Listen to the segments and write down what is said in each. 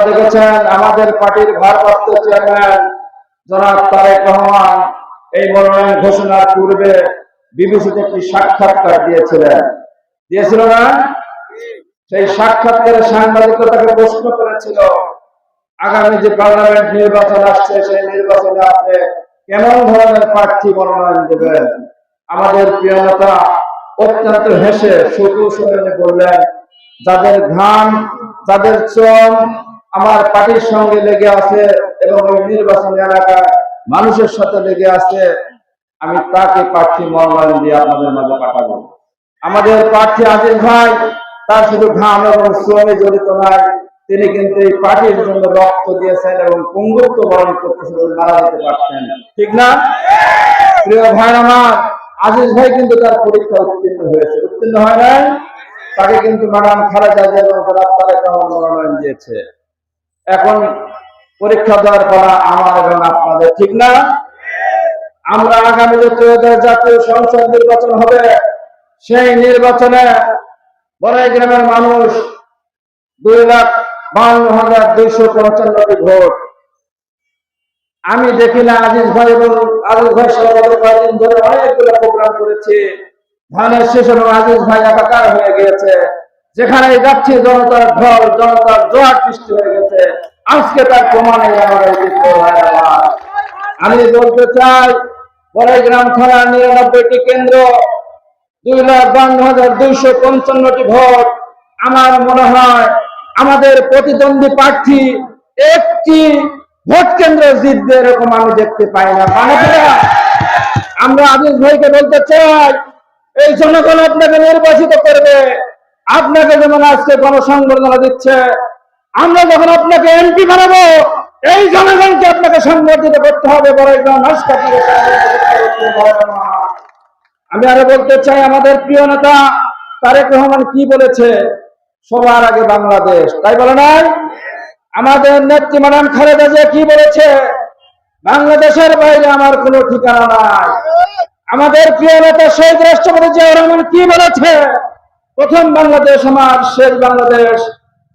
দেখেছেন আমাদের পার্টির ভারপ্রাপ্ত চেয়ারম্যান জনাব তারেক রহমান এই মনোনয়ন ঘোষণার পূর্বে বিবিসিতে একটি সাক্ষাৎকার দিয়েছিল না? সেই সাক্ষাৎকারে সাংবাদিকরা তাকে প্রশ্ন করেছিল, আগামী যে পার্লামেন্ট নির্বাচন আসছে সেই নির্বাচনে আপনি কেমন ধরনের প্রার্থী মনোনয়ন দেবেন? আমাদের প্রিয় নেতা অত্যন্ত হেসে সুকৌশলে বললেন, যাদের ঘাম যাদের শ্রম আমার পার্টির সঙ্গে লেগে আছে এবং ওই নির্বাচনী এলাকার মানুষের সাথে লেগে আছে, আমি তাকে প্রার্থী মনোনয়ন দিয়ে আপনাদের মাঝে পাঠাবো। আমাদের প্রার্থী আজিজ ভাই তার শুধু ঘাম এবং শ্রমে জড়িত নয়, তিনি কিন্তু এই পার্টির জন্য রক্ত দিয়েছেন এবং পঙ্গুত্ব বরণ করতেছেন, মারা যেতে পারতেন, ঠিক না? প্রিয় ভাই আমার, আজিজ ভাই কিন্তু তার পরীক্ষা উত্তীর্ণ হয় নাই, তাকে কিন্তু ম্যাডাম খালেদা জিয়া এবং তারেক রহমান মনোনয়ন দিয়েছে। এখন পরীক্ষা দেওয়ার পালা আমার এবং আপনাদের, ঠিক না? আমরা আগামী যে ত্রয়োদশ জাতীয় সংসদ নির্বাচন হবে সেই নির্বাচনে বড়াই গ্রামের মানুষ 2,52,295টি ভোট। আমি দেখি না আজিজ ভাই এবং আজিজ ভাই সভাপতি কয়েকদিন ধরে অনেকগুলো প্রোগ্রাম করেছে, ধানের শেষ এবং আজিজ ভাই একাকার হয়ে গিয়েছে, যেখানে যাচ্ছে জনতার ঢল, জনতার জোয়ার সৃষ্টি হয়ে গেছে। আজকে তার প্রমাণে আমি বলতে চাই, বড়াইগ্রাম থানার 99টি কেন্দ্র, 2,52,255টি ভোট। আমার মনে হয় আমাদের প্রতিদ্বন্দ্বী প্রার্থী একটি ভোট কেন্দ্র জিতবে এরকম আমি দেখতে পাই না। আমরা আজিজ ভাইকে বলতে চাই, এই জনগণ আপনাকে নির্বাচিত করবে। আপনাকে যেমন আজকে গণসংবর্ধনা দিচ্ছে, আমরা যখন আপনাকে এমপি বানাবো এই জনগণকে আপনাকে সংবর্ধিত করতে হবে। আমি আরো বলতে চাই, আমাদের প্রিয় নেতা তারেক রহমান কি বলেছে, সবার আগে বাংলাদেশ, তাই বলে নাই? আমাদের নেত্রী ম্যাডাম খালেদা জিয়া কি বলেছে, বাংলাদেশের বাইরে আমার কোনো ঠিকানা নাই। আমাদের প্রিয় নেতা শহীদ রাষ্ট্রপতি জিয়াউর রহমান কি বলেছে, প্রথম বাংলাদেশ আমার, শেষ বাংলাদেশ,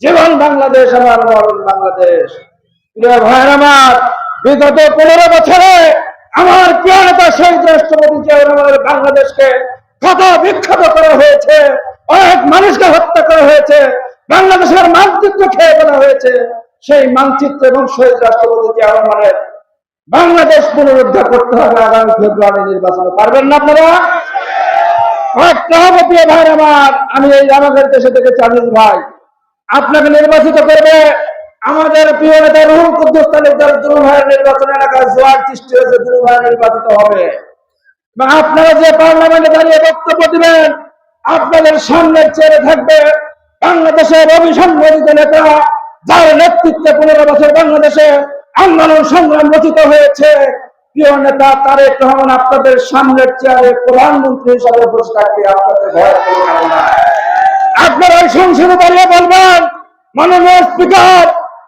জীবন বাংলাদেশ আমার, মরণ বাংলাদেশ। প্রিয় ভাইয়ের আমার, বিগত 15 বছরে আমার প্রিয় নেতা শহীদ রাষ্ট্রপতি জিয়াউর রহমানের বাংলাদেশকে ক্ষত বিক্ষত করা হয়েছে, অনেক মানুষকে হত্যা করা হয়েছে, বাংলাদেশের মানচিত্র খেয়ে ফেলা হয়েছে। সেই মানচিত্র এবং শহীদ রাষ্ট্রপতি জিয়াউর রহমানের বাংলাদেশ পুনরুদ্ধার করতে হবে। আগামী ফেব্রুয়ারি নির্বাচনে পারবেন না আপনারা? প্রিয় ভাইয়ের আমার, আমি এই আমাদের দেশে থেকে আজিজ ভাই আপনাকে নির্বাচিত করবে। আমাদের প্রিয় নেতা রুহুল কুদ্দুস তালুকদার দুরু ভাইয়ের নির্বাচন এলাকায় জোয়ার সৃষ্টি হয়েছে, দুরু ভাই নির্বাচিত হবে। এবং আপনারা যে পার্লামেন্টে দাঁড়িয়ে বক্তব্য দিবেন, আপনাদের সামনের চেয়ারে থাকবে বাংলাদেশের অভিসংবাদিত নেতা, যার নেতৃত্বে 15 বছর বাংলাদেশে আন্দোলন সংগ্রাম রচিত হয়েছে। প্রিয় নেতা তারেক রহমান আপনাদের সামনের চেয়ারে প্রধানমন্ত্রী হিসাবে বসে থাকবে, আপনাদের ভয় করবে না। আপনারা ওই সংসদে দাঁড়িয়ে বলবেন, মাননীয় স্পিকার,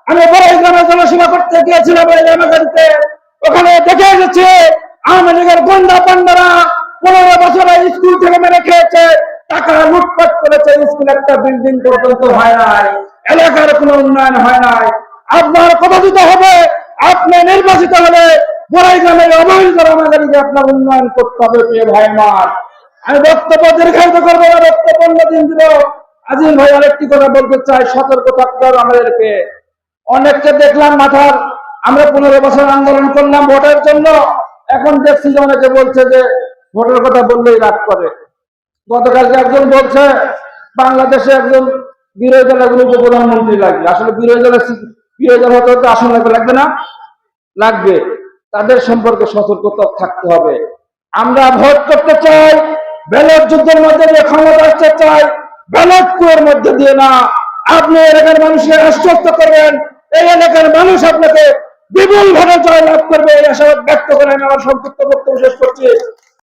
আমি বড়াইগ্রামে জনসভা করতে গিয়েছিলাম এলাকাতে, ওখানে দেখে এসেছি আওয়ামী লীগের গোন্ডা পান্ডারা 15 বছরে স্কুল থেকে মেরে খেয়েছে, টাকা লুটপাট করেছে, স্কুল একটা বিল্ডিং পর্যন্ত হয় নাই, এলাকার কোনো উন্নয়ন হয় নাই। আপনার কথা দিতে হবে, আপনি নির্বাচিত হলে বড়াইগ্রামের অবহেলিত রামাগাড়িকে আপনার উন্নয়ন করতে হবে। প্রিয় ভাই আমার, আমি বক্তব্য দীর্ঘায়িত করবো না, বক্তব্য অন্যদিন দিব। আজিজ ভাই আরেকটি কথা বলতে চাই, সতর্ক থাকতে হবে আমাদেরকে। অনেককে দেখলাম মাথার, আমরা 15 বছর আন্দোলন করলাম ভোটের জন্য, এখন দেখছি যে অনেকে বলছে যে ভোটের কথা বললেই রাগ করে। গতকালকে একজন বলছে বাংলাদেশে একজন বিরোধী দলের উপপ্রধানমন্ত্রী লাগবে। আসলে বিরোধী দল হতে হতে আসন লাগবে না? লাগবে। তাদের সম্পর্কে সতর্কতা থাকতে হবে। আমরা ভোট করতে চাই, ব্যালট যুদ্ধের মধ্যে দিয়ে ক্ষমতা আসতে চাই, ব্যালট কুয়ের মধ্যে দিয়ে না। আপনি এলাকার মানুষকে আশ্বস্ত করবেন, এই এলাকার মানুষ আপনাকে বিপুল ভাবে জয়লাভ করবে, এই আশাবাদ ব্যক্ত করেন। আমার সংক্ষিপ্ত বক্তব্য শেষ করছি।